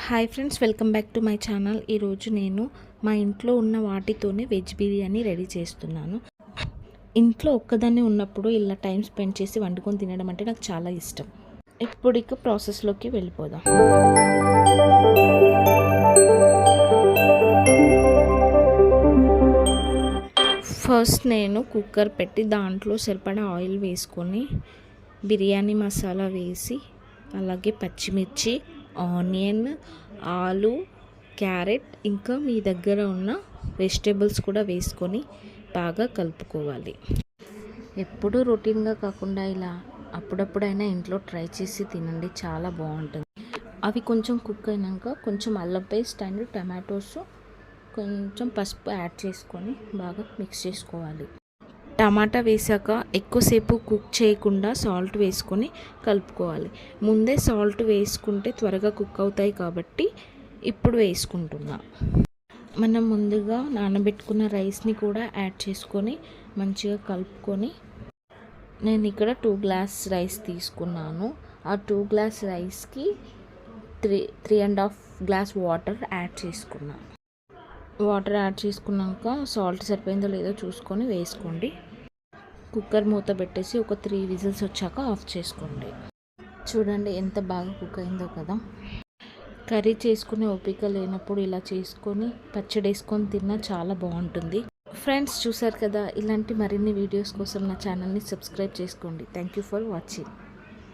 Hi friends, welcome back to my channel. ఈరోజు నేను మా ఇంట్లో ఉన్న వాటితోనే వెజ్ బిర్యానీ రెడీ చేస్తున్నాను. ఇంట్లో ఒక్కదాన్ని ఉన్నప్పుడు ఇలా టైం స్పెండ్ చేసి వండుకొని తినడం అంటే నాకు చాలా ఇష్టం. ఇప్పుడు ఇక ప్రాసెస్లోకి వెళ్ళిపోదాం. ఫస్ట్ నేను కుక్కర్ పెట్టి దాంట్లో సరిపడా ఆయిల్ వేసుకొని బిర్యానీ మసాలా వేసి అలాగే పచ్చిమిర్చి, ఆనియన్, ఆలు, క్యారెట్ ఇంకా మీ దగ్గర ఉన్న వెజిటేబుల్స్ కూడా వేసుకొని బాగా కలుపుకోవాలి. ఎప్పుడూ రొటీన్గా కాకుండా ఇలా అప్పుడప్పుడైనా ఇంట్లో ట్రై చేసి తినండి, చాలా బాగుంటుంది. అవి కొంచెం కుక్ అయినాక కొంచెం అల్లం పేస్ట్ అండ్ టమాటోస్, కొంచెం పసుపు యాడ్ చేసుకొని బాగా మిక్స్ చేసుకోవాలి. టమాటా వేసాక ఎక్కువసేపు కుక్ చేయకుండా సాల్ట్ వేసుకొని కలుపుకోవాలి. ముందే సాల్ట్ వేసుకుంటే త్వరగా కుక్ అవుతాయి కాబట్టి ఇప్పుడు వేసుకుంటున్నా. మనం ముందుగా నానబెట్టుకున్న రైస్ని కూడా యాడ్ చేసుకొని మంచిగా కలుపుకొని, నేను ఇక్కడ 2 గ్లాస్ రైస్ తీసుకున్నాను. ఆ 2 గ్లాస్ రైస్కి 3.5 గ్లాస్ వాటర్ యాడ్ చేసుకున్నాను. వాటర్ యాడ్ చేసుకున్నాక సాల్ట్ సరిపోయిందో లేదో చూసుకొని వేసుకోండి. కుక్కర్ మూత పెట్టేసి ఒక 3 విజిల్స్ వచ్చాక ఆఫ్ చేసుకోండి. చూడండి ఎంత బాగా కుక్ అయిందో కదా. కర్రీ చేసుకునే ఓపిక లేనప్పుడు ఇలా చేసుకొని పచ్చడి వేసుకొని తిన్నా చాలా బాగుంటుంది. ఫ్రెండ్స్, చూసారు కదా, ఇలాంటి మరిన్ని వీడియోస్ కోసం నా ఛానల్ని సబ్స్క్రైబ్ చేసుకోండి. Thank you for watching.